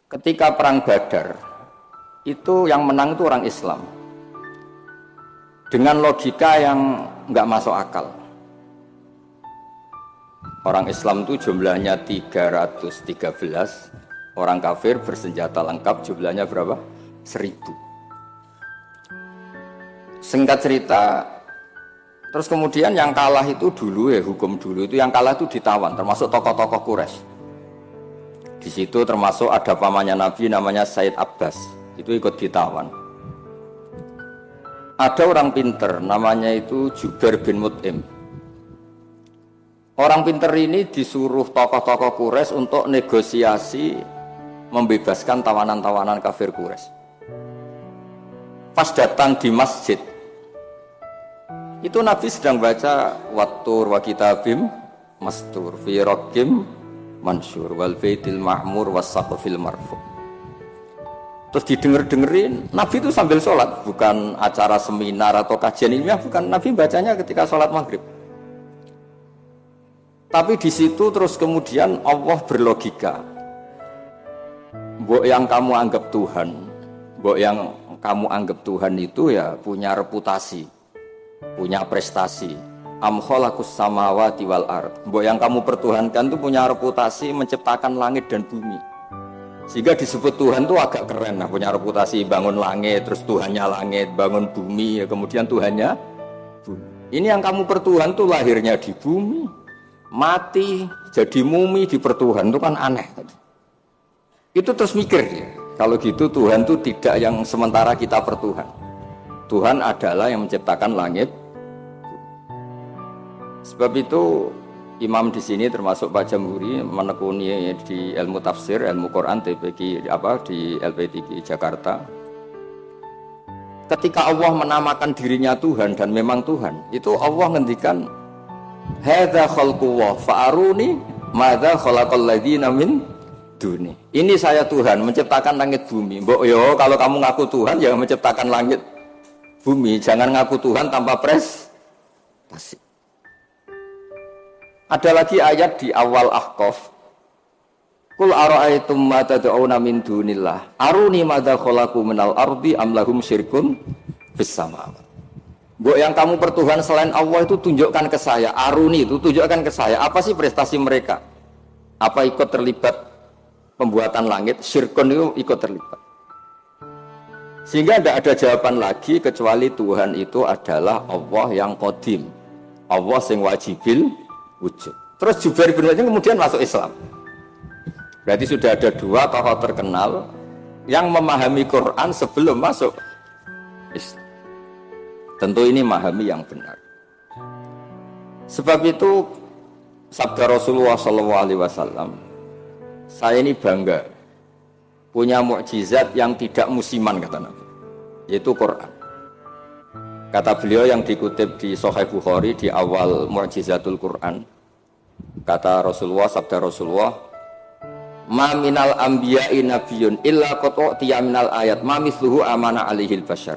Ketika perang Badar, itu yang menang itu orang Islam. Dengan logika yang nggak masuk akal. Orang Islam itu jumlahnya 313, orang kafir bersenjata lengkap jumlahnya berapa? 1000. Singkat cerita, terus kemudian yang kalah itu dulu hukum dulu itu yang kalah itu ditawan, termasuk tokoh-tokoh Quraisy. Di situ termasuk ada pamannya Nabi namanya Said Abbas, itu ikut ditawan. Ada orang pinter namanya itu Jubair bin Mut'im. Orang pinter ini disuruh tokoh-tokoh Quraisy untuk negosiasi membebaskan tawanan-tawanan kafir Quraisy. Pas datang di masjid, itu Nabi sedang baca wattur wa kitabim mastur fi raqim mansur wal baitil ma'mur was saqfil marfu. Terus didengerin, Nabi itu sambil sholat, bukan acara seminar atau kajian ilmiah, bukan. Nabi bacanya ketika sholat maghrib. Tapi di situ terus kemudian Allah berlogika. Mbok yang kamu anggap Tuhan, mbok yang kamu anggap Tuhan itu ya punya reputasi, punya prestasi. Am khalaqus samawati wal ard. Mbok yang kamu pertuhankan itu punya reputasi menciptakan langit dan bumi. Sehingga disebut Tuhan itu agak keren, punya reputasi bangun langit, terus Tuhannya langit, bangun bumi, ya kemudian Tuhannya bumi. Ini yang kamu pertuhan tuh lahirnya di bumi, mati jadi mumi di pertuhan, itu kan aneh. Itu terus mikir ya, kalau gitu Tuhan itu tidak yang sementara kita pertuhan. Tuhan adalah yang menciptakan langit. Sebab itu Imam di sini termasuk Pak Jamhuri menekuni di ilmu tafsir, ilmu Quran di LP3 Jakarta. Ketika Allah menamakan dirinya Tuhan dan memang Tuhan, itu Allah ngendikan hadza khalqullah fa'aruni madza khalaqal ladzina min duni. Ini saya Tuhan menciptakan langit bumi. Mbok yo kalau kamu ngaku Tuhan ya menciptakan langit bumi, jangan ngaku Tuhan tanpa prestasi. Ada lagi ayat di awal Ahqaf. Qul ara'aytum ma tad'una min dunillah aruni madza khalaqu minal ardi am lahum syirkun fis samawati. Mbok yang kamu pertuhan selain Allah itu tunjukkan ke saya. Aruni itu tunjukkan ke saya. Apa sih prestasi mereka? Apa ikut terlibat pembuatan langit? Syirkun itu ikut terlibat. Sehingga tidak ada jawaban lagi kecuali Tuhan itu adalah Allah yang qadim. Allah sing wajibil wujud. Terus Jubair bin Mut'im kemudian masuk Islam. Berarti sudah ada dua tokoh terkenal yang memahami Quran sebelum masuk Islam. Tentu ini memahami yang benar. Sebab itu sabda Rasulullah SAW, saya ini bangga punya mukjizat yang tidak musiman, kata Nabi, yaitu Quran. Kata beliau yang dikutip di Sahih Bukhari di awal Mu'jizatul Quran. Kata Rasulullah, sabda Rasulullah, ma minal anbiya'i nabiyyun illa qad utiya minal ayat ma mithluhu amana alaihil bashar.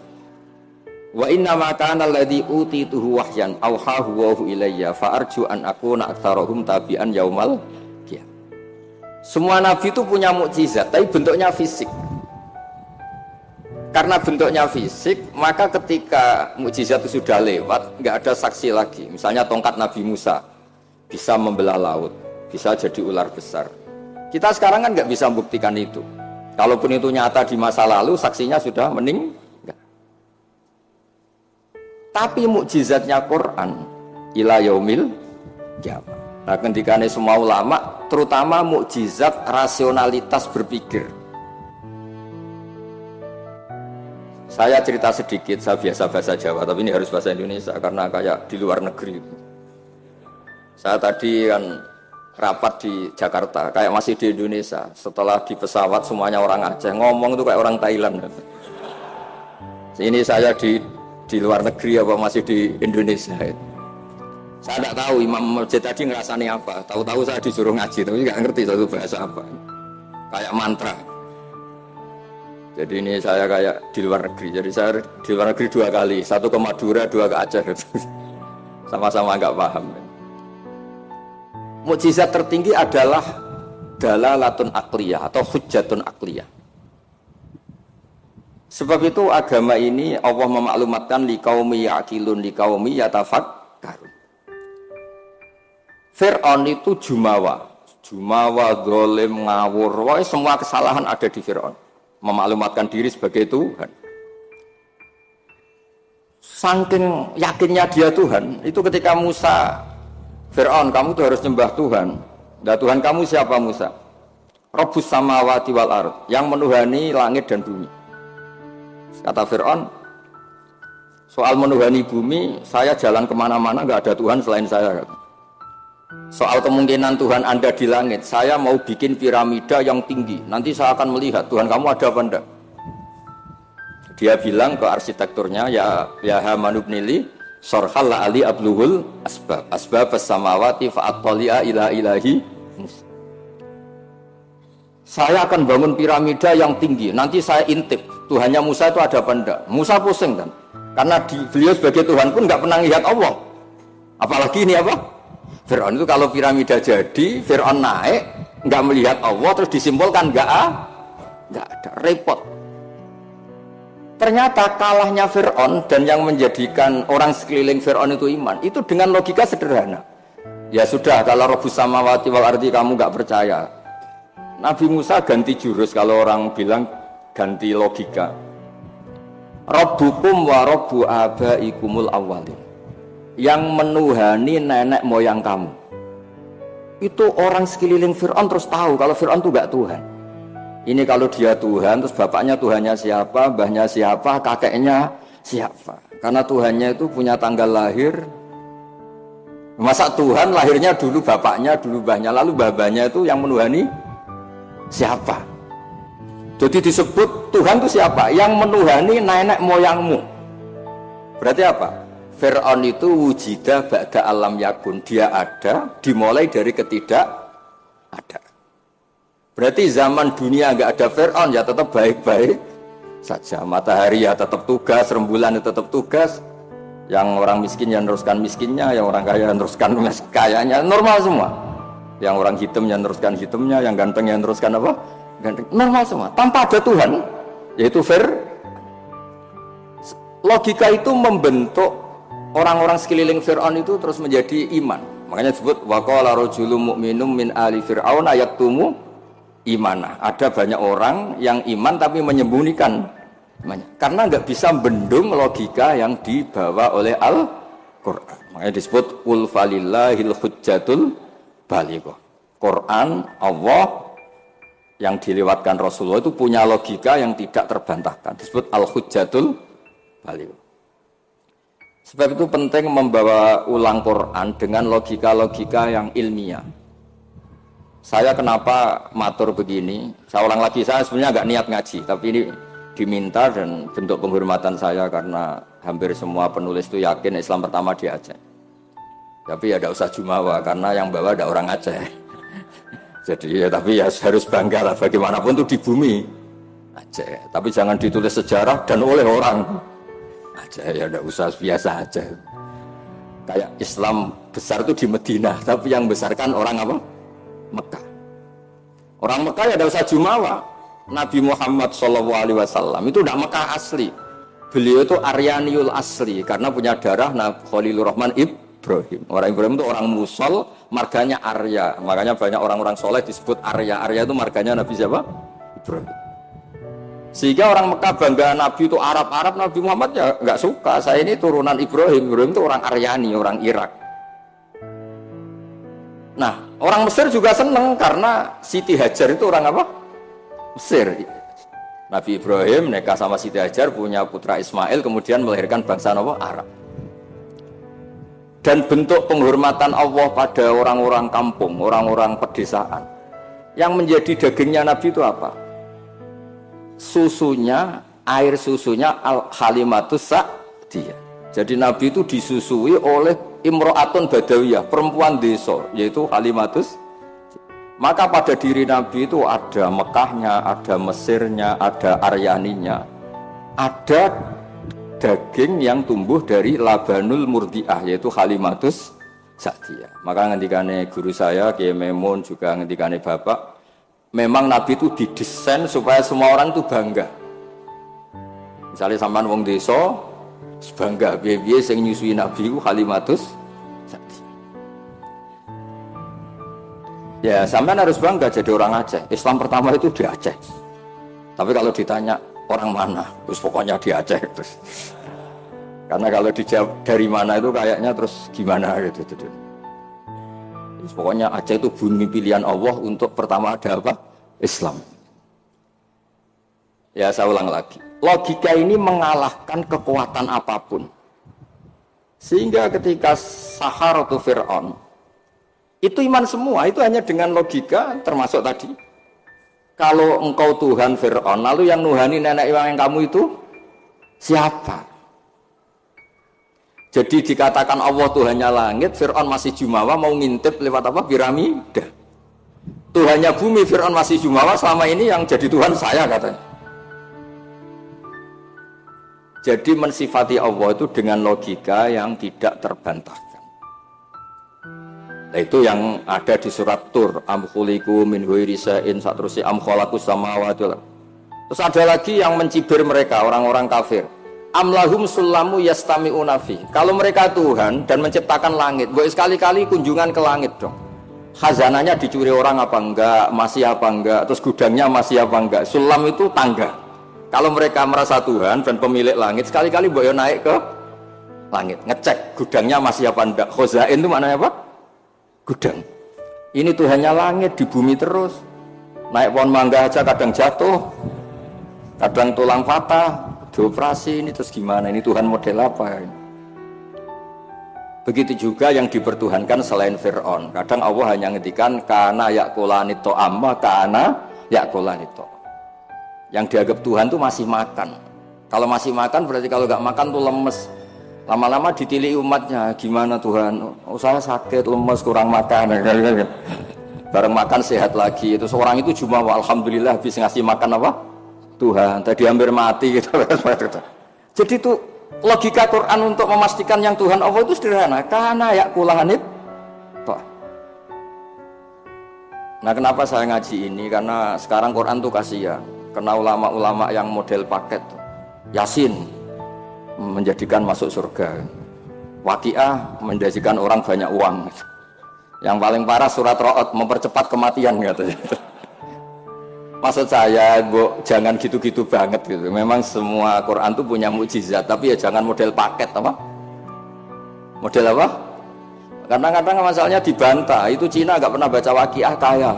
Wa inna ma kana alladhi utituhu wahyan auhahu wa ilayya fa arju an akuna aktsarahum tabi'an yaumal qiyamah. Semua nabi itu punya mukjizat, tapi bentuknya fisik. Karena bentuknya fisik, maka ketika mukjizat itu sudah lewat, nggak ada saksi lagi. Misalnya tongkat Nabi Musa bisa membelah laut, bisa jadi ular besar. Kita sekarang kan nggak bisa membuktikan itu. Kalaupun itu nyata di masa lalu, saksinya sudah meninggal. Tapi mukjizatnya Quran ila yaumil qiyamah. Nah, ketika semua ulama, terutama mukjizat rasionalitas berpikir. Saya cerita sedikit, saya biasa bahasa Jawa, tapi ini harus bahasa Indonesia karena kayak di luar negeri. Saya tadi kan rapat di Jakarta, kayak masih di Indonesia. Setelah di pesawat semuanya orang Aceh, ngomong itu kayak orang Thailand. Ini saya di luar negeri apa masih di Indonesia. Saya tidak tahu Imam Masjid tadi ngerasani apa. Tahu-tahu saya disuruh ngaji, tapi nggak ngerti satu bahasa apa. Kayak mantra. Jadi ini saya kayak di luar negeri. Jadi saya di luar negeri 2 kali, 1 ke Madura, 2 ke Aceh. Sama-sama nggak paham. Mukjizat tertinggi adalah dalalatun akliyah atau hujjatun akliyah. Sebab itu agama ini Allah memaklumatkan liqaumi ya'qilun liqaumi yatafakkarun. Fir'aun itu jumawa, zalim, ngawur, wah, semua kesalahan ada di Fir'aun. Memaklumatkan diri sebagai Tuhan. Saking yakinnya dia Tuhan, itu ketika Musa, Fir'aun, kamu tuh harus nyembah Tuhan. Nah, Tuhan kamu siapa Musa? Rabbus samawati wal ard, yang menuhani langit dan bumi. Kata Fir'aun, soal menuhani bumi, saya jalan kemana-mana gak ada Tuhan selain saya. Soal kemungkinan Tuhan Anda di langit, saya mau bikin piramida yang tinggi. Nanti saya akan melihat Tuhan kamu ada apa enggak. Dia bilang ke arsitekturnya, ya Haman ibnili sorhal ali abluhul asbab as-samawati fa'attali'a ila ilahi. Saya akan bangun piramida yang tinggi. Nanti saya intip Tuhannya Musa itu ada apa enggak. Musa pusing kan, karena beliau sebagai Tuhan pun nggak pernah lihat Allah. Apalagi ini apa? Fir'aun itu kalau piramida jadi, Fir'aun naik nggak melihat Allah, terus disimpulkan nggak ada, repot. Ternyata kalahnya Fir'aun dan yang menjadikan orang sekeliling Fir'aun itu iman, itu dengan logika sederhana. Ya sudah, kalau Rabbus samawati wal ardi kamu nggak percaya, Nabi Musa ganti jurus. Kalau orang bilang ganti logika, Rabbukum wa Rabbu abaikumul awwalin, yang menuhani nenek moyang kamu. Itu orang sekeliling Fir'aun terus tahu kalau Fir'aun itu gak Tuhan. Ini kalau dia Tuhan, terus bapaknya Tuhannya siapa, mbahnya siapa, kakeknya siapa. Karena Tuhannya itu punya tanggal lahir. Masa Tuhan lahirnya dulu bapaknya, dulu mbahnya, lalu babanya itu yang menuhani siapa? Jadi disebut Tuhan itu siapa? Yang menuhani nenek moyangmu. Berarti apa? Fir'aun itu wujida ba'da alam yakun. Dia ada, dimulai dari ketidak ada. Berarti zaman dunia nggak ada Fir'aun, ya tetap baik-baik saja. Matahari ya tetap tugas, rembulan ya tetap tugas. Yang orang miskin ya meneruskan miskinnya, yang orang kaya meneruskan kayanya, normal semua. Yang orang hitam ya meneruskan hitamnya, yang ganteng ya meneruskan apa? Ganteng. Normal semua, tanpa ada Tuhan, yaitu logika itu membentuk orang-orang sekeliling Fir'aun itu terus menjadi iman. Makanya disebut waqala rajulun mu'minun min ali fir'aun yaktumu imana. Ada banyak orang yang iman tapi menyembunyikan imannya, karena nggak bisa bendung logika yang dibawa oleh Al-Quran. Makanya disebut qul falillahil hujjatul balighah. Quran Allah yang dilewatkan Rasulullah itu punya logika yang tidak terbantahkan, disebut al-hujjatul balighah. Sebab itu penting membawa ulang Quran dengan logika-logika yang ilmiah. Saya kenapa matur begini? Saya ulang lagi, saya sebenarnya agak niat ngaji, tapi ini diminta dan bentuk penghormatan saya karena hampir semua penulis itu yakin Islam pertama di Aceh. Tapi ya tidak usah jumawa karena yang bawa ada orang Aceh. Jadi ya, tapi ya harus bangga lah, bagaimanapun itu di bumi Aceh. Tapi jangan ditulis sejarah dan oleh orang Aceh, ya tidak usah, biasa aja. Kayak Islam besar itu di Madinah, tapi yang besarkan orang apa? Mekah. Orang Mekah ya tidak usah jumawa. Nabi Muhammad SAW itu tidak Mekah asli. Beliau itu Aryaniul asli karena punya darah Khalilur Rahman Ibrahim. Orang Ibrahim itu orang Musol, marganya Arya. Makanya banyak orang-orang soleh disebut Arya. Arya itu marganya Nabi siapa? Ibrahim. Sehingga orang Mekah bangga Nabi itu Arab-Arab, Nabi Muhammad ya nggak suka. Saya ini turunan Ibrahim. Ibrahim itu orang Aryani, orang Irak. Nah, orang Mesir juga seneng karena Siti Hajar itu orang apa? Mesir. Nabi Ibrahim nikah sama Siti Hajar, punya putra Ismail, kemudian melahirkan bangsa apa? Arab. Dan bentuk penghormatan Allah pada orang-orang kampung, orang-orang pedesaan. Yang menjadi dagingnya Nabi itu apa? Susunya, air susunya al-halimatus sa'diyah. Jadi Nabi itu disusui oleh imro'atun badawiyah, perempuan desa, yaitu halimatus. Maka pada diri Nabi itu ada Mekahnya, ada Mesirnya, ada Aryaninya, ada daging yang tumbuh dari labanul murdiah, yaitu halimatus sa'diyah. Maka ngendikane guru saya Kiai Memun, juga ngendikane Bapak, Memang Nabi itu didesain supaya semua orang itu bangga. Misalnya sampean wong desa bangga piye-piye sing nyusui Nabi ku Halimatus Sa'diyah. Ya, sampean harus bangga jadi orang Aceh. Islam pertama itu di Aceh. Tapi kalau ditanya orang mana, terus pokoknya di Aceh terus. Karena kalau dijawab dari mana itu kayaknya terus gimana gitu. Terus pokoknya Aceh itu bumi pilihan Allah untuk pertama ada apa? Islam. Ya saya ulang lagi. Logika ini mengalahkan kekuatan apapun. Sehingga ketika Saharatu Fir'aun itu iman semua, itu hanya dengan logika termasuk tadi. Kalau engkau Tuhan Fir'aun, lalu yang nuhani nenek yang kamu itu siapa? Jadi dikatakan Allah Tuhannya langit, Fir'aun masih jumawa mau ngintip lewat apa? Piramida. Tuhannya bumi, Fir'aun masih jumawa, selama ini yang jadi Tuhan saya katanya. Jadi mensifati Allah itu dengan logika yang tidak terbantahkan. Nah, itu yang ada di surat Tur, am khuliqu min ghairi shay'in, saterusé am khalaqus samawati. Terus ada lagi yang mencibir mereka, orang-orang kafir. Am lahum sulamu yastami'una fi. Kalau mereka Tuhan dan menciptakan langit, boleh sekali-kali kunjungan ke langit dong. Khazananya dicuri orang apa enggak, masih apa enggak, terus gudangnya masih apa enggak. Sulam itu tangga. Kalau mereka merasa Tuhan dan pemilik langit, sekali-kali boleh naik ke langit, ngecek gudangnya masih apa enggak. Khazain itu maknanya apa? Gudang. Ini Tuhannya langit, di bumi terus. Naik pohon mangga aja kadang jatuh, kadang tulang patah, dioperasi. Ini terus gimana? Ini Tuhan model apa? Begitu juga yang dipertuhankan selain Fir'aun. Kadang Allah hanya ngendikan kana yakulani to'amma kana yakulani to'. Yang dianggap Tuhan itu masih makan. Kalau masih makan berarti kalau nggak makan tuh lemes. Lama-lama ditili umatnya, gimana Tuhan? Oh, saya sakit, lemes, kurang makan. Bareng makan sehat lagi. Itu seorang itu cuma alhamdulillah habis ngasih makan apa? Tuhan. Tadi hampir mati gitu. Jadi itu logika Quran untuk memastikan yang Tuhan Allah itu sederhana. Karena ya kulanganit. Nah, kenapa saya ngaji ini? Karena sekarang Quran tuh kasihan. Kena ulama-ulama yang model paket. Yasin menjadikan masuk surga. Waqiah menjadikan orang banyak uang. Yang paling parah surat Ra'd mempercepat kematian katanya. Maksud saya, jangan gitu-gitu banget gitu. Memang semua Quran itu punya mukjizat, tapi ya jangan model paket apa? Model apa? Kadang-kadang masalahnya dibantah. Itu Cina nggak pernah baca Waqiah kaya.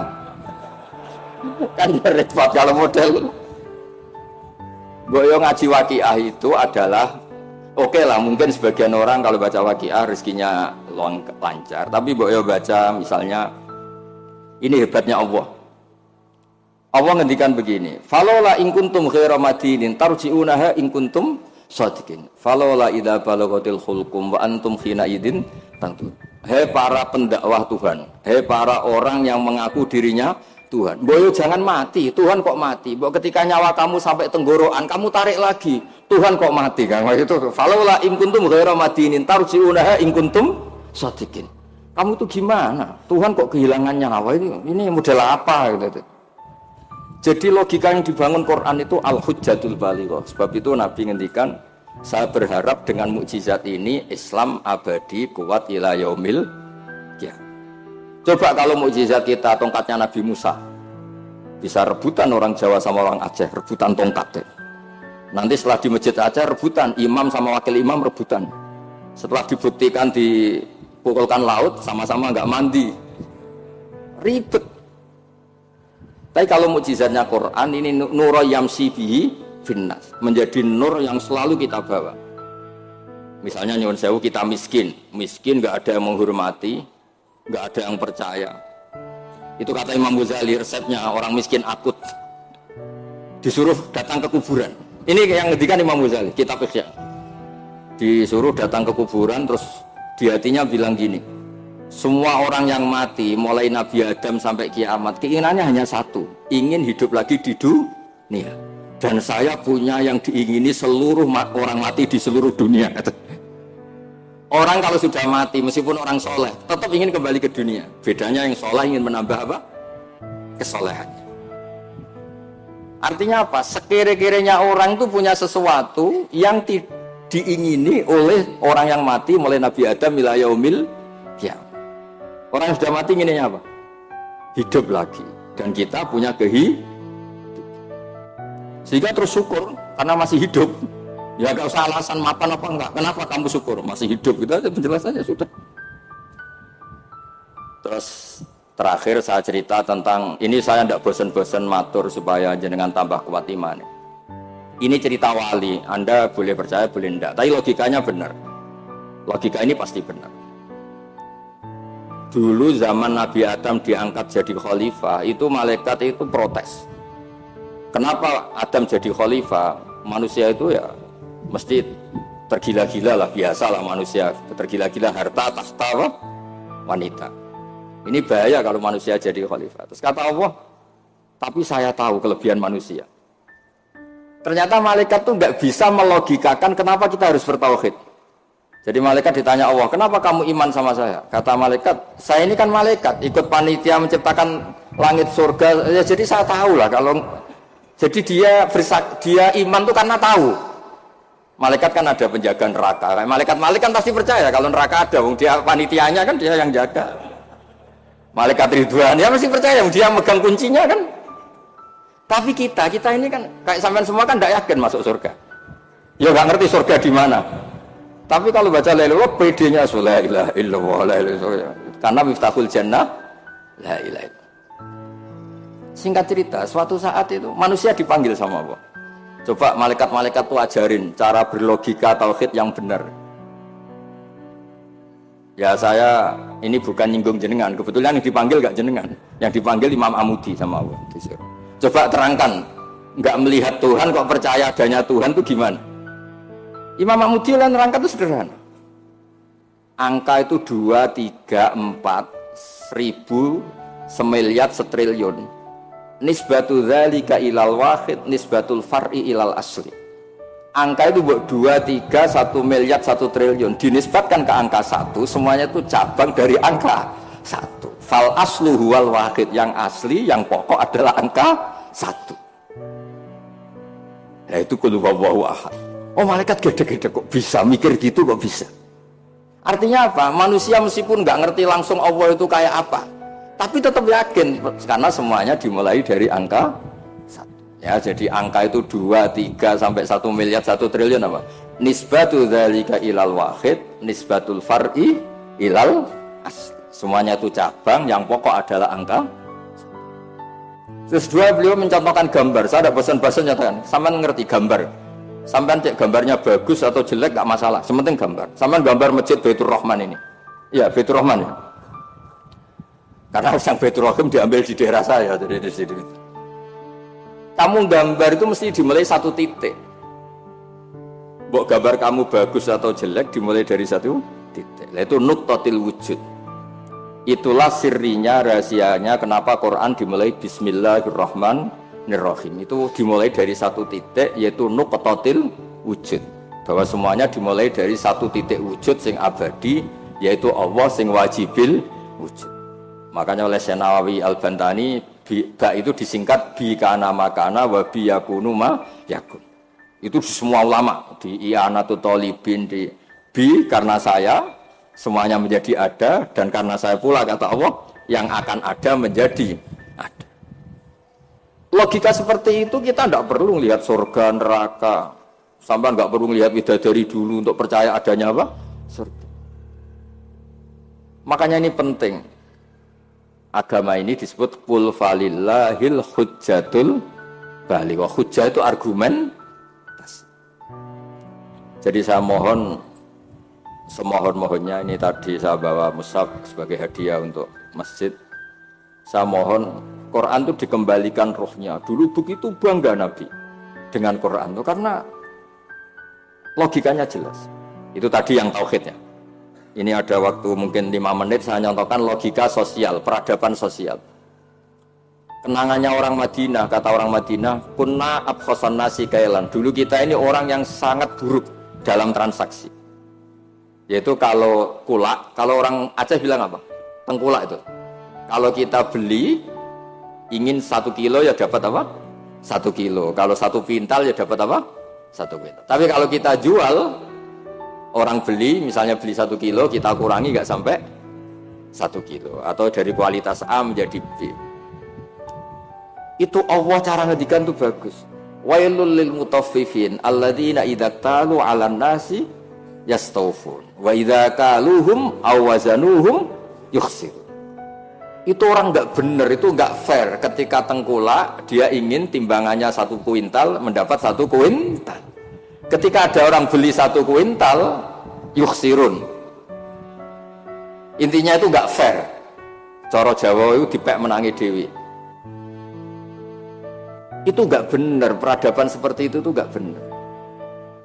Kan repot kalau model. Boyo ngaji Waqiah itu adalah oke lah, mungkin sebagian orang kalau baca Waqiah rezekinya lancar, tapi boyo baca misalnya ini hebatnya Allah. Allah ngendikan begini, falola in kuntum khaira madinin tarji'unaha in kuntum shadiqin. Falola idza balaghatil hulqum wa antum khina idin tantu. Hei para pendakwah Tuhan, hei para orang yang mengaku dirinya Tuhan, boyo jangan mati. Tuhan kok mati? Bahwa ketika nyawa kamu sampai tenggorokan, kamu tarik lagi. Tuhan kok mati? Kan itu. Falaula in kuntum ghaira madinin tarji'unaha in kuntum shadiqin. Kamu tuh gimana? Tuhan kok kehilangan nyawa? Ini model apa gitu. Jadi logika yang dibangun Quran itu al-hujjatul balighah. Sebab itu Nabi ngendikan, saya berharap dengan mukjizat ini Islam abadi kuat ila yaumil qiyamah. Coba kalau mukjizat kita tongkatnya Nabi Musa, bisa rebutan orang Jawa sama orang Aceh, rebutan tongkat deh. Nanti setelah di masjid Aceh rebutan, imam sama wakil imam rebutan. Setelah dibuktikan dipukulkan laut, sama-sama nggak mandi, ribet. Tapi kalau mukjizatnya Quran ini nur yamsi bihi finnas, menjadi nur yang selalu kita bawa. Misalnya nyuwun sewu kita miskin nggak ada yang menghormati, nggak ada yang percaya. Itu kata Imam Ghazali, resepnya orang miskin akut disuruh datang ke kuburan. Ini yang ngendikan Imam Ghazali, kitab Ihya. Disuruh datang ke kuburan, terus di hatinya bilang gini, semua orang yang mati mulai Nabi Adam sampai kiamat keinginannya hanya satu, ingin hidup lagi di dunia. Dan saya punya yang diingini seluruh orang mati di seluruh dunia. Orang kalau sudah mati, meskipun orang soleh, tetap ingin kembali ke dunia. Bedanya yang soleh ingin menambah apa? Kesolehannya. Artinya apa? Sekere-kerenya orang itu punya sesuatu yang diingini oleh orang yang mati mulai Nabi Adam ila yaumil qiyamah. Orang yang sudah mati inginnya apa? Hidup lagi. Dan kita punya kehidupan. Sehingga terus syukur karena masih hidup. Ya gak usah alasan mapan apa enggak. Kenapa kamu syukur? Masih hidup. Gitu aja penjelasannya sudah. Terus terakhir saya cerita tentang ini, saya tidak bosan-bosan matur supaya jenengan tambah kuat iman. Ini cerita wali, Anda boleh percaya boleh tidak, tapi logikanya benar. Logika ini pasti benar. Dulu zaman Nabi Adam diangkat jadi khalifah, itu malaikat itu protes. Kenapa Adam jadi khalifah? Manusia itu ya mesti tergila-gila lah, biasa lah manusia tergila-gila harta, tahta, wanita. Ini bahaya kalau manusia jadi khalifah. Terus kata Allah, tapi saya tahu kelebihan manusia. Ternyata malaikat tuh nggak bisa melogikakan kenapa kita harus bertauhid. Jadi malaikat ditanya Allah, kenapa kamu iman sama saya? Kata malaikat, saya ini kan malaikat, ikut panitia menciptakan langit surga. Ya, jadi saya tahu lah kalau. Jadi dia iman tuh karena tahu. Malaikat kan ada penjaga neraka. Malaikat kan pasti percaya kalau neraka ada. Dia panitianya kan dia yang jaga. Malaikat Ridwan ya mesti percaya, dia megang kuncinya kan. Tapi kita ini kan kayak sampean semua kan tidak yakin masuk surga. Ya nggak ngerti surga di mana. Tapi kalau baca la ilaha PD-nya la ilaha illallah la ilaha illallah. Karena miftahul jannah la ilaha illallah. Singkat cerita, suatu saat itu manusia dipanggil sama Allah. Coba malaikat-malaikat tuh ajarin cara berlogika tauhid yang benar. Ya saya ini bukan nyinggung jenengan, kebetulan yang dipanggil gak jenengan, yang dipanggil Imam Amudi sama Allah. Coba terangkan, nggak melihat Tuhan kok percaya adanya Tuhan itu gimana? Imam Amudi lah nerangkan itu sederhana. Angka itu 2, 3, 4, 1000, semiliar, setriliun. Nisbatu dzalika ilal wahid, nisbatul far'i ilal asli. Angka itu 2, 3, 1 miliar, 1 triliun dinisbatkan ke angka 1, semuanya itu cabang dari angka 1. Fal aslu huwal wahid, yang asli, yang pokok adalah angka 1. Nah itu qul huwallahu ahad. Oh malaikat gede-gede kok bisa mikir gitu, kok bisa. Artinya apa? Manusia meskipun nggak ngerti langsung Allah itu kayak apa, tapi tetap yakin karena semuanya dimulai dari angka 1. Ya, jadi angka itu 2, 3 sampai 1 miliar, 1 triliun apa? Nisbatu dzalika ilal wahid, nisbatul far'i ilal asli. Semuanya itu cabang, yang pokok adalah angka. Terus dua, beliau mencontohkan gambar. Saya tidak bosan-bosan nyatakan, sampean ngerti gambar. Sampean cek gambarnya bagus atau jelek gak masalah, sementing gambar. Sampean gambar masjid Baitur Rahman ini. Iya, Baitur Rahman ya. Karena yang Baitur Rahim diambil di daerah saya, jadi di sini. Kamu gambar itu mesti dimulai 1 titik. Mbok gambar kamu bagus atau jelek dimulai dari 1 titik. Itu nuqtatil wujud. Itulah sirrinya, rahasianya kenapa Quran dimulai Bismillahirrahmanirrahim. Itu dimulai dari 1 titik, yaitu nuqtatil wujud. Bahwa semuanya dimulai dari 1 titik wujud sing abadi, yaitu Allah sing wajibil wujud. Makanya oleh Syekh Nawawi Al-Bantani, ba itu disingkat bi kana makana wa bi yakunu ma yakun. Itu di semua ulama, di I'anatul Thalibin, di bi karena saya semuanya menjadi ada, dan karena saya pula kata Allah yang akan ada menjadi ada. Logika seperti itu kita tidak perlu lihat surga neraka, sampai nggak perlu lihat bidadari dulu untuk percaya adanya apa? Surga. Makanya ini penting. Agama ini disebut qul falillahil hujjatul baligh. Hujjah itu argumen. Jadi saya mohon semohon-mohonnya, ini tadi saya bawa mushaf sebagai hadiah untuk masjid. Saya mohon Quran itu dikembalikan rohnya. Dulu begitu bangga Nabi dengan Quran itu karena logikanya jelas. Itu tadi yang tauhidnya. Ini ada waktu mungkin 5 menit saya nyontohkan logika sosial, peradaban sosial. Kenangannya orang Madinah, kata orang Madinah, kunna abkhosan nasi kailan. Dulu kita ini orang yang sangat buruk dalam transaksi. Yaitu kalau kulak, kalau orang Aceh bilang apa? Tengkulak itu. Kalau kita beli, ingin 1 kilo ya dapat apa? 1 kilo. Kalau 1 pintal ya dapat apa? 1 pintal. Tapi kalau kita jual, orang beli, misalnya beli 1 kilo, kita kurangi nggak sampai 1 kilo. Atau dari kualitas A menjadi B. Itu Allah cara ngedikan tuh bagus. Wailul lil mutaffifin alladzina idza talu 'alan nasi yastawfun wa idza kaluhum aw wazanuhum yukhsir. Itu orang nggak benar, itu nggak fair. Ketika tengkulak dia ingin timbangannya 1 kuintal mendapat 1 kuintal. Ketika ada orang beli 1 kuintal yukhsirun. Intinya itu nggak fair. Cara Jawa itu dipek menangi dewi. Itu nggak benar, peradaban seperti itu tuh nggak benar.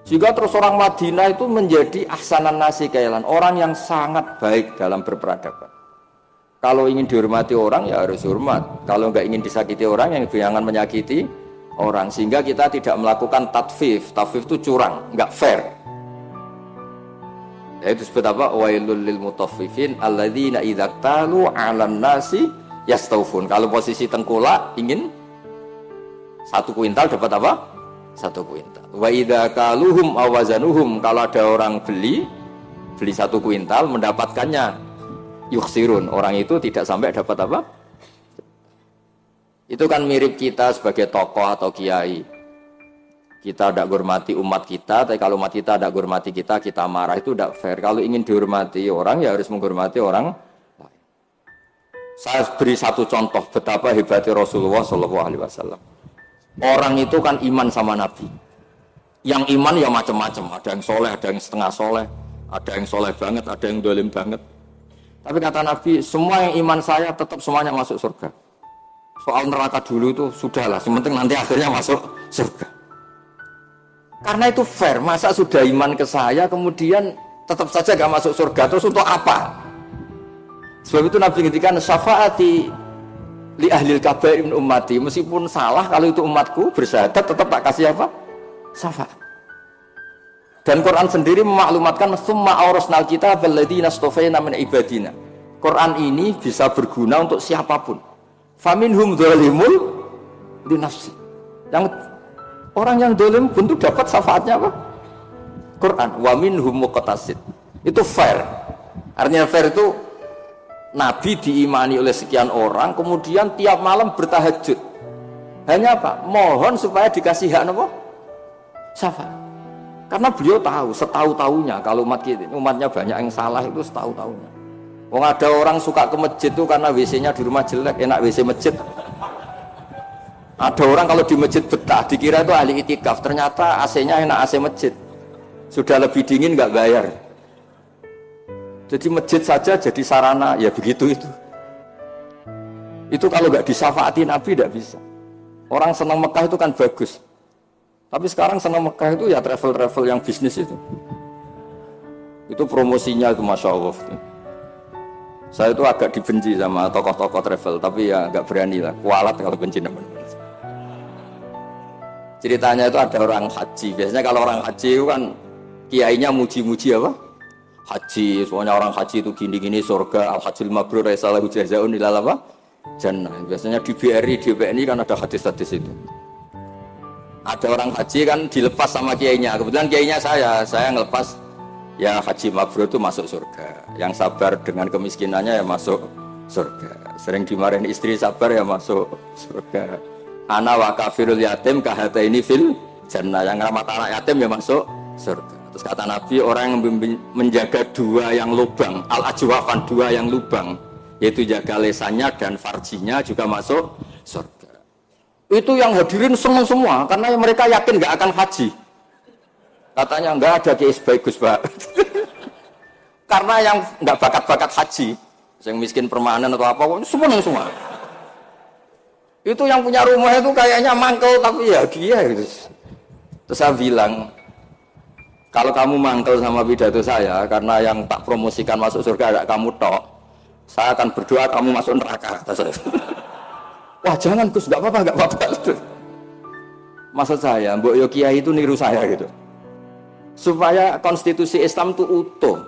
Sehingga terus orang Madinah itu menjadi ahsanan nasi kailan, orang yang sangat baik dalam berperadaban. Kalau ingin dihormati orang ya harus hormat. Kalau nggak ingin disakiti orang yang jangan menyakiti orang. Sehingga kita tidak melakukan tatfif. Tatfif itu curang, nggak fair. Ya, itu disebut apa? Wailul lil mutaffifin alladzina idza talu 'alan nasi yastawfun. Kalau posisi tengkulak ingin 1 kuintal dapat apa? 1 kuintal. Wa idza kaluhum aw wazanuhum, kalau ada orang beli 1 kuintal mendapatkannya yukhsirun. Orang itu tidak sampai dapat apa? Itu kan mirip kita sebagai tokoh atau kiai. Kita tidak hormati umat kita, tapi kalau umat kita tidak hormati kita, kita marah, itu tidak fair. Kalau ingin dihormati orang ya harus menghormati orang lain. Saya beri 1 contoh betapa hebatnya Rasulullah SAW. Orang itu kan iman sama Nabi. Yang iman ya macam-macam. Ada yang soleh, ada yang setengah soleh. Ada yang soleh banget, ada yang dolim banget. Tapi kata Nabi, semua yang iman saya tetap semuanya masuk surga. Soal neraka dulu itu sudahlah, sementing nanti akhirnya masuk surga. Karena itu fair. Masa sudah iman ke saya, kemudian tetap saja gak masuk surga. Terus untuk apa? Sebab itu Nabi ngendikan syafaati li ahlil kabair min ummati, meskipun salah kalau itu umatku bersyahadat tetap tak kasih apa? Syafaat. Dan Quran sendiri memaklumatkan summa aurasnal kitab alladzina astafaina min ibadina. Quran ini bisa berguna untuk siapapun. Faminhum dzalimun li nafsi. Yang orang yang zalim pun itu dapat syafaatnya apa? Quran. Wa minhum muqtasid. Itu fair. Artinya fair itu Nabi diimani oleh sekian orang, kemudian tiap malam bertahajud. Hanya apa? Mohon supaya dikasih hak apa? Syafaat. Karena beliau tahu, setahu-tahunya kalau umatnya banyak yang salah itu setahu-tahunya. Wong ada orang suka ke masjid itu karena WC-nya di rumah jelek, enak WC masjid. Ada orang kalau di masjid betah, dikira itu ahli itikaf, ternyata AC-nya enak AC masjid. Sudah lebih dingin nggak bayar. Jadi masjid saja jadi sarana, ya begitu itu. Itu kalau nggak disyafaati Nabi tidak bisa. Orang senang Mekah itu kan bagus. Tapi sekarang senang Mekah itu ya travel-travel yang bisnis itu. Itu promosinya itu Masya Allah. Saya itu agak dibenci sama tokoh-tokoh travel, tapi ya nggak berani lah. Kualat kalau benci teman-teman. Ceritanya itu ada orang haji. Biasanya kalau orang haji itu kan kiainya muji-muji apa? Haji, semuanya orang haji itu gini-gini surga, al-hajjul mabrur salahu jazaa'un ilal apa? Jannah. Biasanya di BRI, di BNI kan ada hadis-hadis itu. Ada orang haji kan dilepas sama kiainya. Kebetulan kiainya saya ngelepas ya haji mabrur itu masuk surga. Yang sabar dengan kemiskinannya ya masuk surga. Sering dimarahin istri sabar ya masuk surga. Ana wa kafirul yatim kahataini fil jannah. Yang ramah anak yatim ya masuk surga. Terus kata Nabi, orang yang menjaga 2 yang lubang, al-ajwafan 2 yang lubang, yaitu jaga lesannya dan farjinya juga masuk surga. Itu yang hadirin senang semua, karena mereka yakin nggak akan haji. Katanya nggak ada kiai bagus Pak. Karena yang nggak bakat-bakat haji, yang miskin permanen atau apa, semua. Itu yang punya rumah itu kayaknya mangkel tapi ya dia gitu. Terus saya bilang, kalau kamu mangkel sama pidato saya, karena yang tak promosikan masuk surga ada kamu tok, saya akan berdoa kamu masuk neraka. Wah jangan Gus, nggak apa-apa. Maksud saya, Mbok Yo Kiai itu niru saya gitu, supaya konstitusi Islam itu utuh,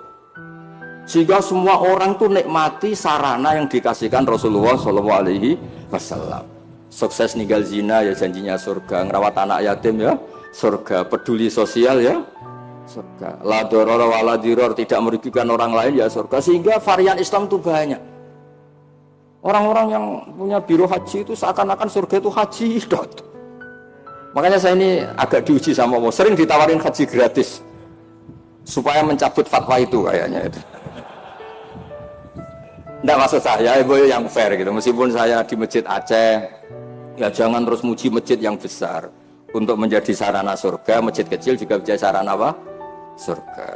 sehingga semua orang tuh nikmati sarana yang dikasihkan Rasulullah SAW. Sukses ninggal zina ya janjinya surga, ngerawat anak yatim ya surga, peduli sosial ya surga, la doror wala diror, tidak merugikan orang lain ya surga. Sehingga varian Islam itu banyak. Orang-orang yang punya biro haji itu seakan-akan surga itu haji. Makanya saya ini agak diuji sama Allah, sering ditawarin haji gratis supaya mencabut fatwa itu kayaknya itu. Nggak, maksud saya ibu yang fair gitu. Meskipun saya di Masjid Aceh, ya jangan terus muji masjid yang besar untuk menjadi sarana surga. Masjid kecil juga menjadi sarana apa? Surga.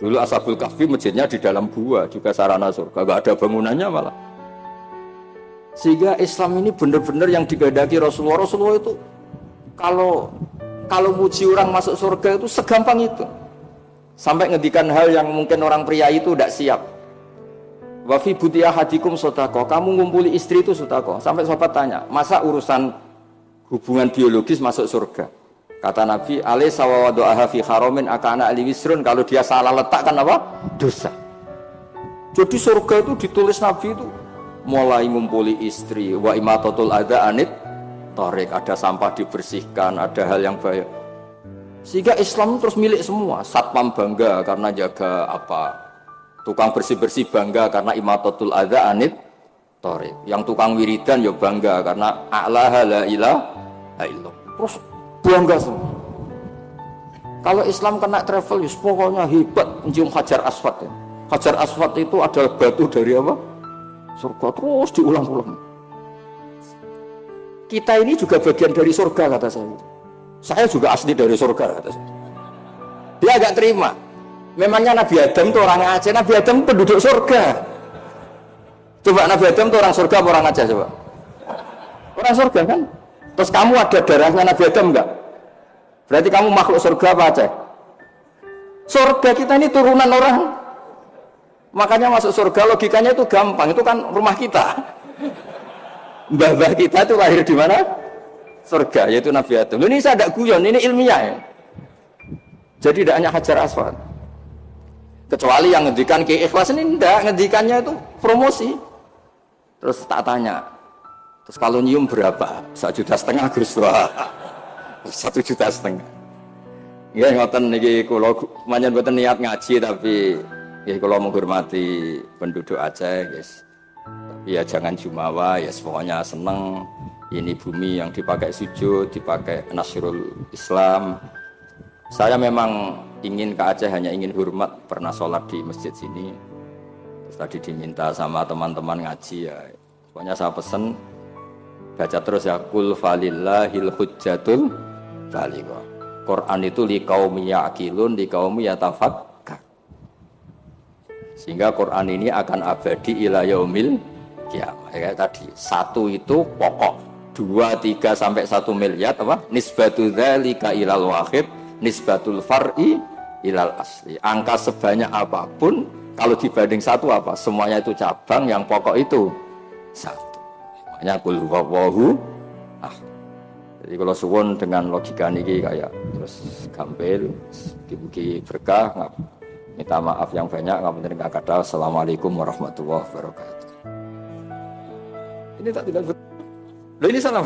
Dulu Ashabul Kahfi masjidnya di dalam gua juga sarana surga, gak ada bangunannya malah. Sehingga Islam ini benar-benar yang digandaki Rasulullah. Rasulullah itu kalau muji orang masuk surga itu segampang itu. Sampai ngendikan hal yang mungkin orang pria itu tidak siap. Wa fi buti ahadikum sodako, kamu ngumpuli istri itu sodako. Sampai sahabat tanya, masa urusan hubungan biologis masuk surga? Kata Nabi, alaysa wa wadu'aha fi haramin akana ali wisrun, kalau dia salah letakkan apa? Dosa. Jadi surga itu ditulis Nabi itu mulai ngumpuli istri, wa imatatul adza anit tarik, ada sampah dibersihkan, ada hal yang bahaya. Sehingga Islam terus milik semua. Satpam bangga karena jaga apa? Tukang bersih-bersih bangga karena imatatul adza anit tarik. Yang tukang wiridan ya bangga karena a'laha la ilaha illallah. Terus bangga semua. Kalau Islam kena travel ya pokoknya hebat, mencium Hajar Aswad ya. Hajar Aswad itu adalah batu dari apa? Surga, terus diulang-ulang. Kita ini juga bagian dari surga kata saya. Saya juga asli dari surga kata saya. Dia agak terima. Memangnya Nabi Adam itu orang Aceh, Nabi Adam penduduk surga. Coba Nabi Adam itu orang surga apa orang Aceh coba? Orang surga kan? Terus kamu ada darahnya Nabi Adam enggak? Berarti kamu makhluk surga apa Aceh? Surga, kita ini turunan orang. Makanya masuk surga logikanya itu gampang, itu kan rumah kita. Mbah-mbah kita itu lahir di mana? Surga, yaitu Nabi Adam. Ini saya tidak guyon, ini ilmiah ya. Jadi tidak hanya Hajar Aswad. Kecuali yang ngendikan Ki Ikhlas ini enggak, ngendikannya itu promosi. Terus tak tanya, terus kalau nyium berapa? 1,5 juta Gus. 1,5 juta. Ya ngoten niki kula manjen mboten niat ngaji tapi nggih kula menghormati penduduk Aceh, guys. Tapi ya jangan jumawa, ya pokoknya seneng ini bumi yang dipakai sujud, dipakai nasrul Islam. Saya memang ingin ke Aceh, hanya ingin hormat, pernah sholat di masjid sini. Terus tadi diminta sama teman-teman ngaji ya. Pokoknya saya pesen baca terus ya, kul falillahil hujjatul baligha. Quran itu liqaumi ya'qilun, liqaumi yatafakkar. Sehingga Quran ini akan abadi ila yaumil qiyamah. Ya tadi, satu itu pokok, 2, 3 sampai 1 miliar apa? Nisbatu dzalika ilal wahid, nisbatul far'i ilal asli. Angka sebanyak apapun kalau dibanding satu apa? Semuanya itu cabang, yang pokok itu satu. Makanya qul huwallahu ahad. Jadi kalau suwun dengan logika niki kayak terus gampil, mugi berkah, minta maaf yang banyak, ngapunten kang kathah. Assalamualaikum warahmatullahi wabarakatuh. Ini tak tidak betul. Loh ini salah.